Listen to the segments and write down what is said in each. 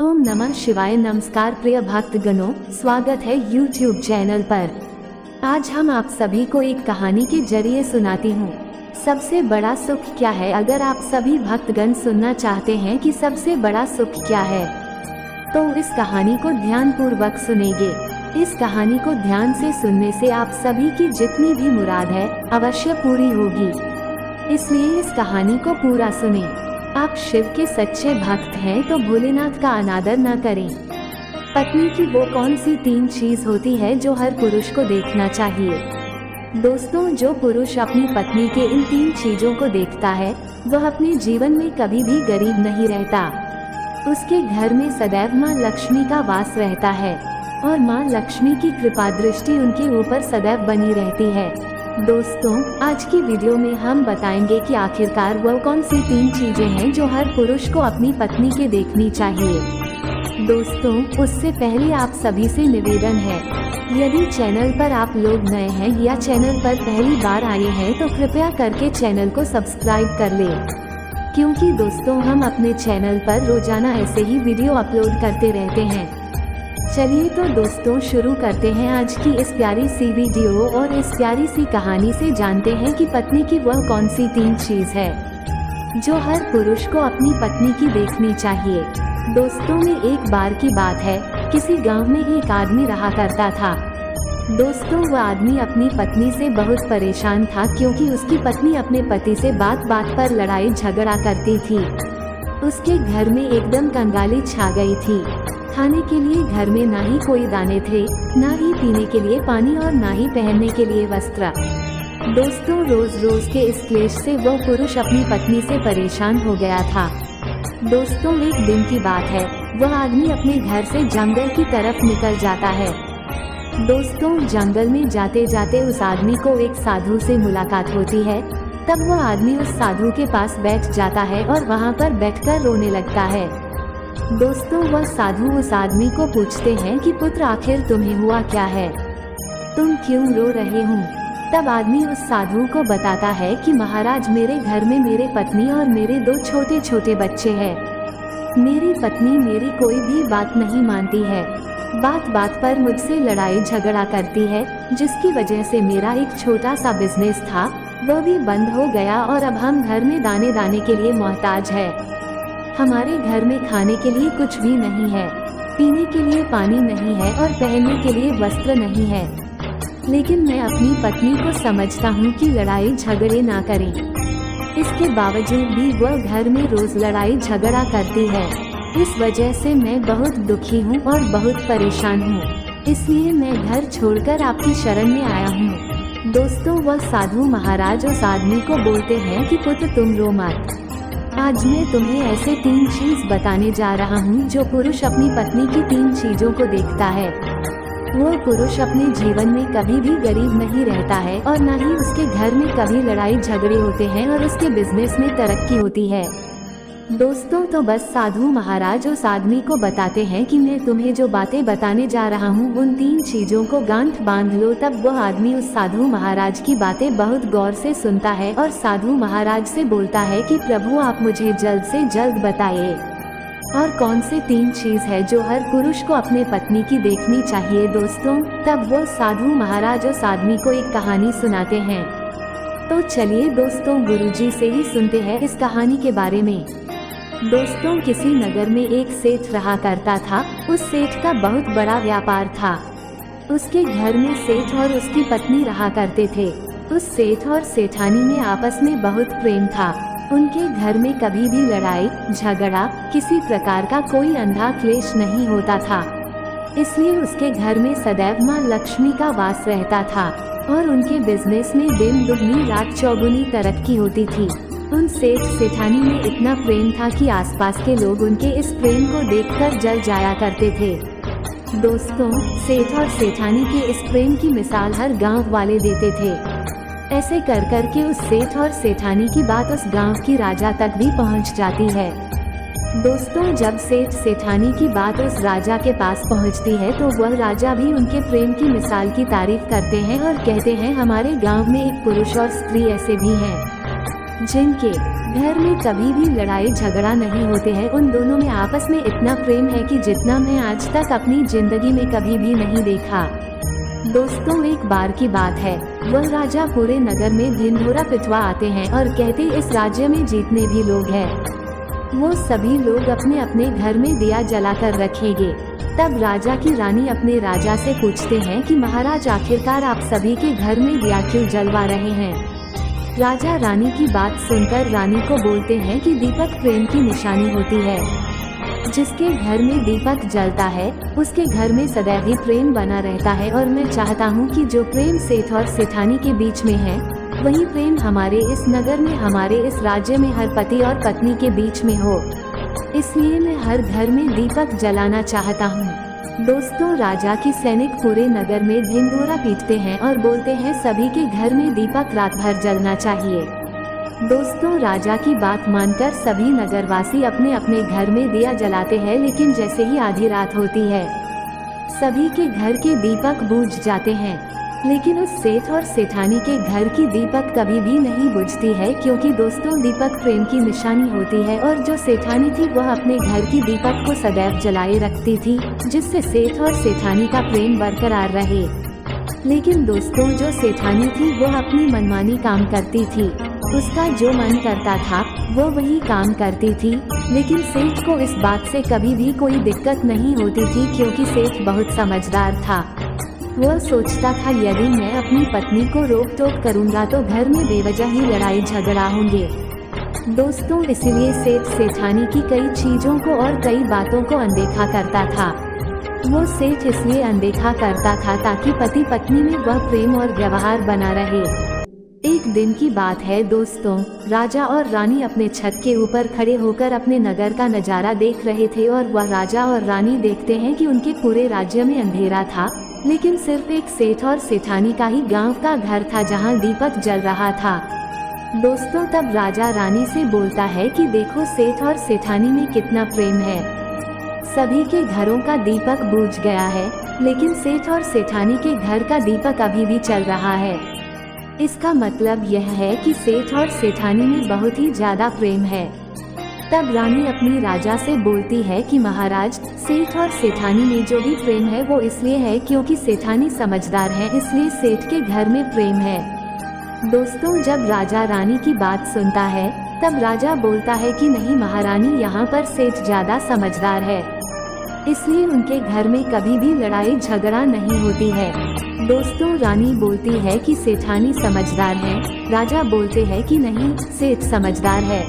ओम नमः शिवाय। नमस्कार प्रिय भक्तगणों, स्वागत है YouTube चैनल पर। आज हम आप सभी को एक कहानी के जरिए सुनाती हूँ, सबसे बड़ा सुख क्या है। अगर आप सभी भक्तगण सुनना चाहते हैं कि सबसे बड़ा सुख क्या है, तो इस कहानी को ध्यान पूर्वक सुनेंगे। इस कहानी को ध्यान से सुनने से आप सभी की जितनी भी मुराद है अवश्य पूरी होगी, इसलिए इस कहानी को पूरा सुने। आप शिव के सच्चे भक्त हैं तो भोलेनाथ का अनादर न करें। पत्नी की वो कौन सी 3 चीज होती है जो हर पुरुष को देखना चाहिए। दोस्तों, जो पुरुष अपनी पत्नी के इन 3 चीजों को देखता है वह अपने जीवन में कभी भी गरीब नहीं रहता। उसके घर में सदैव माँ लक्ष्मी का वास रहता है और माँ लक्ष्मी की कृपा दृष्टि उनके ऊपर सदैव बनी रहती है। दोस्तों, आज की वीडियो में हम बताएंगे कि आखिरकार वह कौन सी 3 चीजें हैं जो हर पुरुष को अपनी पत्नी के देखनी चाहिए। दोस्तों, उससे पहले आप सभी से निवेदन है, यदि चैनल पर आप लोग नए हैं या चैनल पर पहली बार आए हैं तो कृपया करके चैनल को सब्सक्राइब कर ले, क्योंकि दोस्तों हम अपने चैनल पर रोजाना ऐसे ही वीडियो अपलोड करते रहते हैं। चलिए तो दोस्तों शुरू करते हैं आज की इस प्यारी सी वीडियो और इस प्यारी सी कहानी से जानते हैं कि पत्नी की वह कौन सी 3 चीज है जो हर पुरुष को अपनी पत्नी की देखनी चाहिए। दोस्तों में एक बार की बात है, किसी गांव में एक आदमी रहा करता था। दोस्तों, वह आदमी अपनी पत्नी से बहुत परेशान था क्योंकि उसकी पत्नी अपने पति से बात बात पर लड़ाई झगड़ा करती थी। उसके घर में एकदम कंगाली छा गई थी। खाने के लिए घर में ना ही कोई दाने थे, ना ही पीने के लिए पानी और ना ही पहनने के लिए वस्त्र। दोस्तों, रोज रोज के इस क्लेश से वो पुरुष अपनी पत्नी से परेशान हो गया था। दोस्तों, एक दिन की बात है, वह आदमी अपने घर से जंगल की तरफ निकल जाता है। दोस्तों, जंगल में जाते जाते उस आदमी को एक साधु से मुलाकात होती है। तब वह आदमी उस साधु के पास बैठ जाता है और वहाँ पर बैठकर रोने लगता है। दोस्तों, वह साधु उस आदमी को पूछते हैं कि पुत्र, आखिर तुम्हें हुआ क्या है, तुम क्यों रो रहे हो। तब आदमी उस साधु को बताता है कि महाराज, मेरे घर में मेरे पत्नी और मेरे 2 छोटे छोटे बच्चे हैं। मेरी पत्नी मेरी कोई भी बात नहीं मानती है, बात बात पर मुझसे लड़ाई झगड़ा करती है, जिसकी वजह से मेरा एक छोटा सा बिजनेस था वह भी बंद हो गया और अब हम घर में दाने दाने के लिए मोहताज है। हमारे घर में खाने के लिए कुछ भी नहीं है, पीने के लिए पानी नहीं है और पहनने के लिए वस्त्र नहीं है। लेकिन मैं अपनी पत्नी को समझता हूँ कि लड़ाई झगड़े ना करें, इसके बावजूद भी वह घर में रोज लड़ाई झगड़ा करती है। इस वजह से मैं बहुत दुखी हूँ और बहुत परेशान हूँ, इसलिए मैं घर छोड़कर आपकी शरण में आया हूँ। दोस्तों, वह साधु महाराज उस आदमी को बोलते हैं कि पुत्र, तुम रो मत। आज मैं तुम्हें ऐसे 3 चीज बताने जा रहा हूँ जो पुरुष अपनी पत्नी की 3 चीजों को देखता है। वो पुरुष अपने जीवन में कभी भी गरीब नहीं रहता है और न ही उसके घर में कभी लड़ाई झगड़े होते हैं और उसके बिजनेस में तरक्की होती है। दोस्तों, तो बस साधु महाराज उस आदमी को बताते हैं कि मैं तुम्हें जो बातें बताने जा रहा हूँ उन 3 चीजों को गांठ बांध लो। तब वह आदमी उस साधु महाराज की बातें बहुत गौर से सुनता है और साधु महाराज से बोलता है कि प्रभु, आप मुझे जल्द से जल्द बताइए और कौन से 3 चीज है जो हर पुरुष को अपने पत्नी की देखनी चाहिए। दोस्तों, तब वो साधु महाराज उस आदमी को एक कहानी सुनाते हैं। तो चलिए दोस्तों, गुरुजी से ही सुनते हैं इस कहानी के बारे में। दोस्तों, किसी नगर में एक सेठ रहा करता था। उस सेठ का बहुत बड़ा व्यापार था। उसके घर में सेठ और उसकी पत्नी रहा करते थे। उस सेठ और सेठानी में आपस में बहुत प्रेम था। उनके घर में कभी भी लड़ाई झगड़ा, किसी प्रकार का कोई अंधा क्लेश नहीं होता था। इसलिए उसके घर में सदैव माँ लक्ष्मी का वास रहता था और उनके बिजनेस में दिन दुगनी रात चौगुनी तरक्की होती थी। उन सेठ सेठानी में इतना प्रेम था कि आसपास के लोग उनके इस प्रेम को देखकर जल जाया करते थे। दोस्तों, सेठ और सेठानी के इस प्रेम की मिसाल हर गांव वाले देते थे। ऐसे कर कर के उस सेठ और सेठानी की बात उस गांव की राजा तक भी पहुंच जाती है। दोस्तों, जब सेठ सेठानी की बात उस राजा के पास पहुंचती है तो वह राजा भी उनके प्रेम की मिसाल की तारीफ करते हैं और कहते हैं, हमारे गाँव में एक पुरुष और स्त्री ऐसे भी हैं। जिनके घर में कभी भी लड़ाई झगड़ा नहीं होते हैं, उन दोनों में आपस में इतना प्रेम है कि जितना मैं आज तक अपनी जिंदगी में कभी भी नहीं देखा। दोस्तों, एक बार की बात है, वह राजा पूरे नगर में ढिंढोरा पिटवा आते हैं और कहते इस राज्य में जितने भी लोग हैं वो सभी लोग अपने अपने घर में दिया जलाकर रखेंगे। तब राजा की रानी अपने राजा से पूछते हैं कि महाराज, आखिरकार आप सभी के घर में दिया क्यों जलवा रहे हैं। राजा रानी की बात सुनकर रानी को बोलते हैं कि दीपक प्रेम की निशानी होती है। जिसके घर में दीपक जलता है उसके घर में सदैव ही प्रेम बना रहता है, और मैं चाहता हूँ कि जो प्रेम सेठ और सेठानी के बीच में है वही प्रेम हमारे इस नगर में, हमारे इस राज्य में हर पति और पत्नी के बीच में हो। इसलिए मैं हर घर में दीपक जलाना चाहता हूँ। दोस्तों, राजा की सैनिक पूरे नगर में ढिंढोरा पीटते हैं और बोलते हैं सभी के घर में दीपक रात भर जलना चाहिए। दोस्तों, राजा की बात मानकर सभी नगरवासी अपने अपने घर में दिया जलाते हैं, लेकिन जैसे ही आधी रात होती है सभी के घर के दीपक बुझ जाते हैं। लेकिन उस सेठ और सेठानी के घर की दीपक कभी भी नहीं बुझती है, क्योंकि दोस्तों दीपक प्रेम की निशानी होती है, और जो सेठानी थी वह अपने घर की दीपक को सदैव जलाए रखती थी, जिससे सेठ और सेठानी का प्रेम बरकरार रहे। लेकिन दोस्तों, जो सेठानी थी वह अपनी मनमानी काम करती थी, उसका जो मन करता था वो वही काम करती थी। लेकिन सेठ को इस बात से कभी भी कोई दिक्कत नहीं होती थी, क्योंकि सेठ बहुत समझदार था। वह सोचता था यदि मैं अपनी पत्नी को रोक टोक करूँगा तो घर में बेवजह ही लड़ाई झगड़ा होंगे। दोस्तों, इसलिए सेठ सेठानी की कई चीजों को और कई बातों को अनदेखा करता था। वो सेठ इसलिए अनदेखा करता था ताकि पति पत्नी में वह प्रेम और व्यवहार बना रहे। एक दिन की बात है दोस्तों, राजा और रानी अपने छत के ऊपर खड़े होकर अपने नगर का नजारा देख रहे थे, और वह राजा और रानी देखते हैं कि उनके पूरे राज्य में अंधेरा था, लेकिन सिर्फ एक सेठ और सेठानी का ही गांव का घर था जहां दीपक जल रहा था। दोस्तों, तब राजा रानी से बोलता है कि देखो सेठ और सेठानी में कितना प्रेम है। सभी के घरों का दीपक बुझ गया है, लेकिन सेठ और सेठानी के घर का दीपक अभी भी चल रहा है। इसका मतलब यह है कि सेठ और सेठानी में बहुत ही ज्यादा प्रेम है। तब रानी अपनी राजा से बोलती है कि महाराज, सेठ और सेठानी में जो भी प्रेम है वो इसलिए है क्योंकि सेठानी समझदार है, इसलिए सेठ के घर में प्रेम है। दोस्तों, जब राजा रानी की बात सुनता है तब राजा बोलता है कि नहीं महारानी, यहाँ पर सेठ ज्यादा समझदार है, इसलिए उनके घर में कभी भी लड़ाई झगड़ा नहीं होती है। दोस्तों, रानी बोलती है कि सेठानी समझदार है, राजा बोलते हैं कि नहीं, सेठ समझदार है।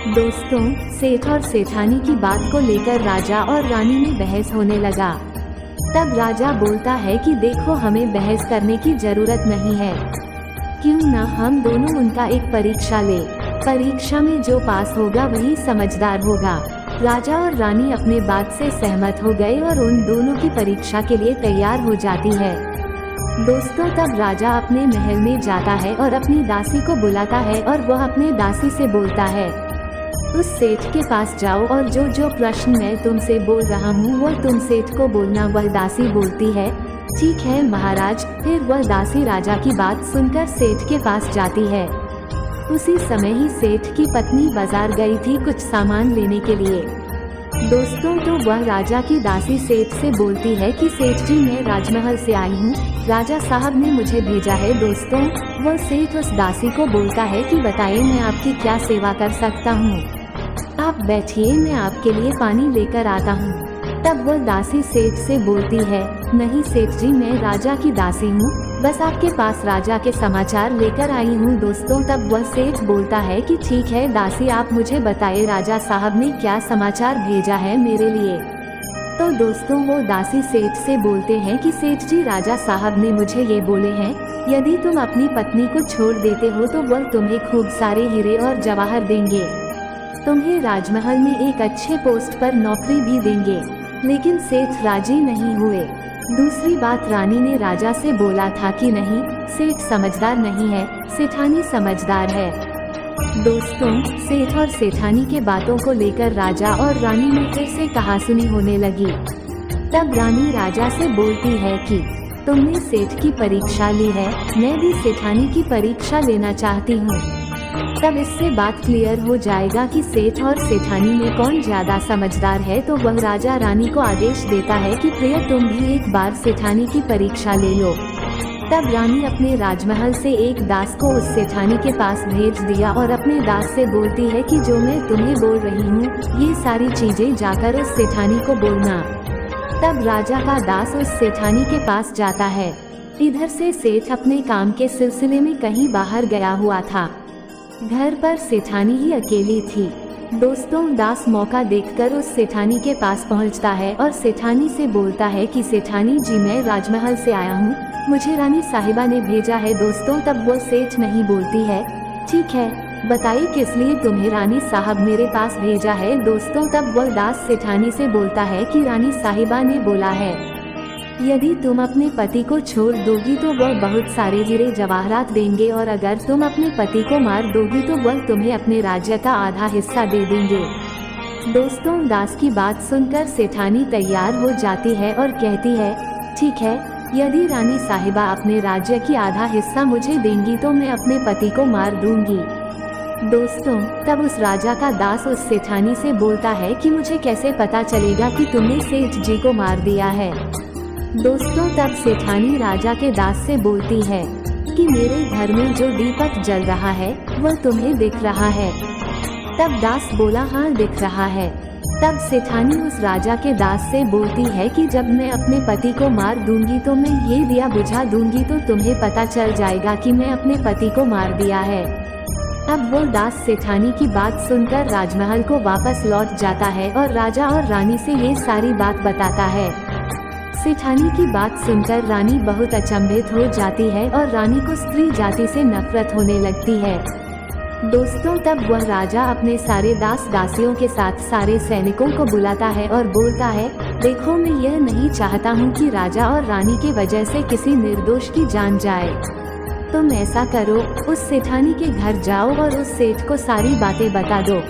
दोस्तों, सेठ और सेठानी की बात को लेकर राजा और रानी में बहस होने लगा। तब राजा बोलता है कि देखो, हमें बहस करने की जरूरत नहीं है, क्यों ना हम दोनों उनका एक परीक्षा ले, परीक्षा में जो पास होगा वही समझदार होगा। राजा और रानी अपने बात से सहमत हो गए और उन दोनों की परीक्षा के लिए तैयार हो जाती है। दोस्तों, तब राजा अपने महल में जाता है और अपनी दासी को बुलाता है, और वह अपने दासी से बोलता है उस सेठ के पास जाओ और जो जो प्रश्न मैं तुमसे बोल रहा हूँ वो तुम सेठ को बोलना। वह दासी बोलती है ठीक है महाराज। फिर वह दासी राजा की बात सुनकर सेठ के पास जाती है। उसी समय ही सेठ की पत्नी बाजार गई थी कुछ सामान लेने के लिए। दोस्तों, तो वह राजा की दासी सेठ से बोलती है कि सेठ जी, मैं राजमहल से आई हूँ, राजा साहब ने मुझे भेजा है। दोस्तों, वह सेठ उस दासी को बोलता है कि बताइए मैं आपकी क्या सेवा कर सकता हूँ। आप बैठिए, मैं आपके लिए पानी लेकर आता हूँ। तब वह दासी सेठ से बोलती है नहीं सेठ जी, मैं राजा की दासी हूँ, बस आपके पास राजा के समाचार लेकर आई हूँ। दोस्तों, तब वह सेठ बोलता है कि ठीक है दासी, आप मुझे बताइए राजा साहब ने क्या समाचार भेजा है मेरे लिए। तो दोस्तों, वो दासी सेठ से बोलते हैं कि सेठ जी, राजा साहब ने मुझे ये बोले हैं यदि तुम अपनी पत्नी को छोड़ देते हो तो वह तुम्हें खूब सारे हीरे और जवाहर देंगे, तुम्हें राजमहल में एक अच्छे पोस्ट पर नौकरी भी देंगे। लेकिन सेठ राजी नहीं हुए। दूसरी बात, रानी ने राजा से बोला था कि नहीं, सेठ समझदार नहीं है, सेठानी समझदार है। दोस्तों, सेठ और सेठानी के बातों को लेकर राजा और रानी में फिर से कहासुनी होने लगी। तब रानी राजा से बोलती है कि तुमने सेठ की परीक्षा ली है, मैं भी सेठानी की परीक्षा लेना चाहती हूँ। तब इससे बात क्लियर हो जाएगा कि सेठ और सेठानी में कौन ज्यादा समझदार है। तो वह राजा रानी को आदेश देता है कि प्रिय तुम भी एक बार सेठानी की परीक्षा ले लो। तब रानी अपने राजमहल से एक दास को उस सेठानी के पास भेज दिया और अपने दास से बोलती है कि जो मैं तुम्हें बोल रही हूँ ये सारी चीजें जाकर उस सेठानी को बोलना। तब राजा का दास उस सेठानी के पास जाता है। इधर से सेठ अपने काम के सिलसिले में कहीं बाहर गया हुआ था। घर पर सेठानी ही अकेली थी। दोस्तों, दास मौका देखकर उस सेठानी के पास पहुंचता है और सेठानी से बोलता है कि सेठानी जी मैं राजमहल से आया हूं, मुझे रानी साहिबा ने भेजा है। दोस्तों, तब वो सेठ नहीं बोलती है ठीक है बताइए किस लिए तुम्हें रानी साहब मेरे पास भेजा है। दोस्तों, तब वह दास सेठानी से बोलता है कि रानी साहिबा ने बोला है यदि तुम अपने पति को छोड़ दोगी तो वह बहुत सारे हीरे जवाहरात देंगे और अगर तुम अपने पति को मार दोगी तो वह तुम्हें अपने राज्य का आधा हिस्सा दे देंगे। दोस्तों, दास की बात सुनकर सेठानी तैयार हो जाती है और कहती है ठीक है, यदि रानी साहिबा अपने राज्य की आधा हिस्सा मुझे देंगी तो मैं अपने पति को मार दूंगी। दोस्तों, तब उस राजा का दास उस सेठानी से बोलता है कि मुझे कैसे पता चलेगा कि तुमने सेठ जी को मार दिया है। दोस्तों, तब सेठानी राजा के दास से बोलती है कि मेरे घर में जो दीपक जल रहा है वह तुम्हें दिख रहा है। तब दास बोला हाँ दिख रहा है। तब सेठानी उस राजा के दास से बोलती है कि जब मैं अपने पति को मार दूंगी तो मैं ये दिया बुझा दूंगी तो तुम्हें पता चल जाएगा कि मैं अपने पति को मार दिया है। अब वो दास सेठानी की बात सुनकर राजमहल को वापस लौट जाता है और राजा और रानी से ये सारी बात बताता है। सेठानी की बात सुनकर रानी बहुत अचंभित हो जाती है और रानी को स्त्री जाति से नफरत होने लगती है। दोस्तों, तब वह राजा अपने सारे दास दासियों के साथ सारे सैनिकों को बुलाता है और बोलता है देखो मैं यह नहीं चाहता हूँ कि राजा और रानी की वजह से किसी निर्दोष की जान जाए। तुम ऐसा करो, उस सेठानी के घर जाओ और उस सेठ को सारी बातें बता दो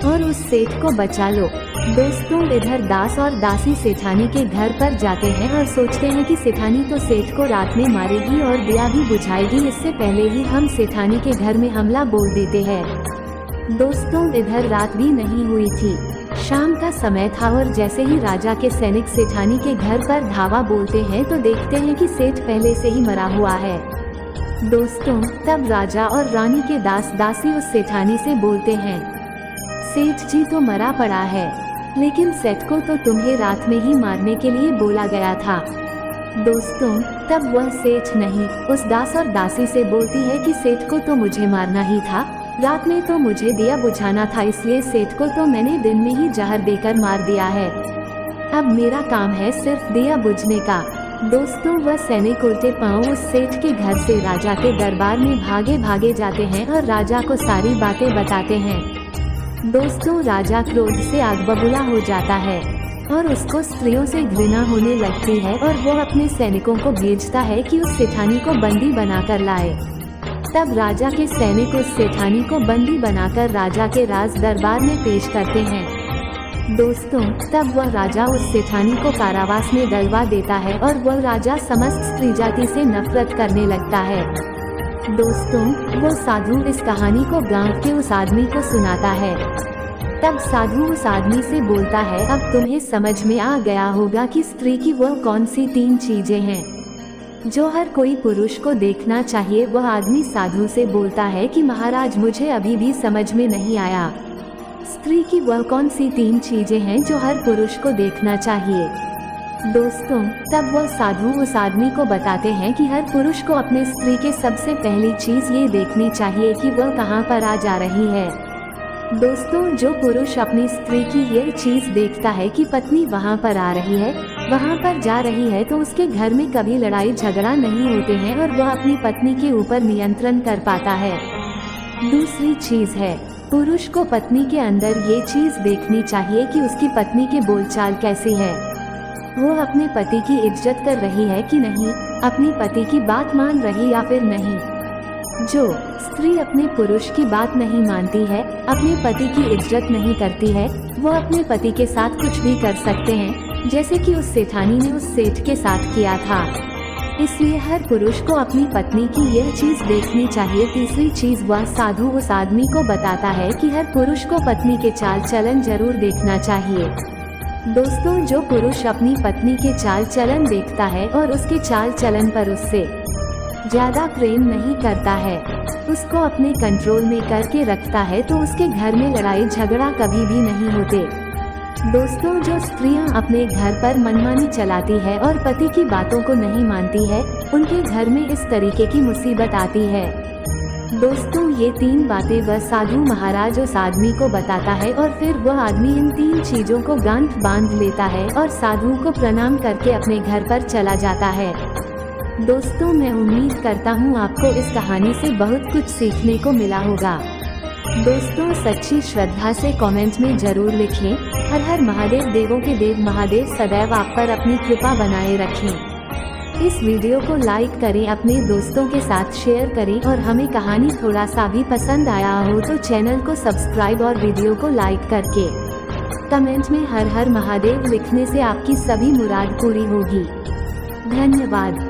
और उस सेठ को बचा लो। दोस्तों, इधर दास और दासी सेठानी के घर पर जाते हैं और सोचते हैं कि सेठानी तो सेठ को रात में मारेगी और दिया भी बुझाएगी, इससे पहले ही हम सेठानी के घर में हमला बोल देते हैं। दोस्तों, इधर रात भी नहीं हुई थी, शाम का समय था और जैसे ही राजा के सैनिक सेठानी के घर पर धावा बोलते हैं तो देखते हैं कि सेठ पहले से ही मरा हुआ है। दोस्तों, तब राजा और रानी के दास दासी उस सेठानी से बोलते हैं सेठ जी तो मरा पड़ा है, लेकिन सेठ को तो तुम्हें रात में ही मारने के लिए बोला गया था। दोस्तों, तब वह सेठ नहीं उस दास और दासी से बोलती है कि सेठ को तो मुझे मारना ही था, रात में तो मुझे दिया बुझाना था, इसलिए सेठ को तो मैंने दिन में ही जहर देकर मार दिया है। अब मेरा काम है सिर्फ दिया बुझने का। दोस्तों, वह सैनिक उल्टे पांव उस सेठ के घर से राजा के दरबार में भागे भागे जाते हैं और राजा को सारी बातें बताते हैं। दोस्तों, राजा क्रोध से आग बबूला हो जाता है और उसको स्त्रियों से घृणा होने लगती है और वो अपने सैनिकों को भेजता है कि उस सेठानी को बंदी बनाकर लाए। तब राजा के सैनिक उस सेठानी को बंदी बनाकर राजा के राज दरबार में पेश करते हैं। दोस्तों, तब वह राजा उस सेठानी को कारावास में डलवा देता है और वह राजा समस्त स्त्री जाति से नफरत करने लगता है। दोस्तों, वो साधु इस कहानी को गांव के उस आदमी को सुनाता है। तब साधु उस आदमी से बोलता है अब तुम्हें समझ में आ गया होगा कि स्त्री की वह कौन सी 3 चीजें हैं जो हर कोई पुरुष को देखना चाहिए। वह आदमी साधु से बोलता है कि महाराज मुझे अभी भी समझ में नहीं आया, स्त्री की वह कौन सी 3 चीजें हैं जो हर पुरुष को देखना चाहिए। दोस्तों, तब वह साधु उस आदमी को बताते हैं कि हर पुरुष को अपने स्त्री के सबसे पहली चीज ये देखनी चाहिए कि वह कहाँ पर आ जा रही है। दोस्तों, जो पुरुष अपनी स्त्री की ये चीज देखता है कि पत्नी वहाँ पर आ रही है, वहाँ पर जा रही है, तो उसके घर में कभी लड़ाई झगड़ा नहीं होते हैं और वह अपनी पत्नी के ऊपर नियंत्रण कर पाता है। दूसरी चीज है, पुरुष को पत्नी के अंदर ये चीज देखनी चाहिए कि उसकी पत्नी के बोलचाल कैसी है, वो अपने पति की इज्जत कर रही है कि नहीं, अपनी पति की बात मान रही या फिर नहीं। जो स्त्री अपने पुरुष की बात नहीं मानती है, अपने पति की इज्जत नहीं करती है, वो अपने पति के साथ कुछ भी कर सकते हैं, जैसे कि उस सेठानी ने उस सेठ के साथ किया था। इसलिए हर पुरुष को अपनी पत्नी की यह चीज देखनी चाहिए। तीसरी चीज, वह साधु उस आदमी को बताता है कि हर पुरुष को पत्नी के चाल चलन जरूर देखना चाहिए। दोस्तों, जो पुरुष अपनी पत्नी के चाल चलन देखता है और उसके चाल चलन पर उससे ज्यादा प्रेम नहीं करता है, उसको अपने कंट्रोल में करके रखता है, तो उसके घर में लड़ाई झगड़ा कभी भी नहीं होते। दोस्तों, जो स्त्रियां अपने घर पर मनमानी चलाती है और पति की बातों को नहीं मानती है, उनके घर में इस तरीके की मुसीबत आती है। दोस्तों, ये 3 बातें वह साधु महाराज उस आदमी को बताता है और फिर वह आदमी इन 3 चीजों को गांठ बांध लेता है और साधु को प्रणाम करके अपने घर पर चला जाता है। दोस्तों, मैं उम्मीद करता हूँ आपको इस कहानी से बहुत कुछ सीखने को मिला होगा। दोस्तों, सच्ची श्रद्धा से कमेंट में जरूर लिखें, हर हर महादेव। देवों के देव महादेव सदैव आप पर अपनी कृपा बनाए रखें। इस वीडियो को लाइक करें, अपने दोस्तों के साथ शेयर करें और हमें कहानी थोड़ा सा भी पसंद आया हो तो चैनल को सब्सक्राइब और वीडियो को लाइक करके कमेंट में हर हर महादेव लिखने से आपकी सभी मुराद पूरी होगी। धन्यवाद।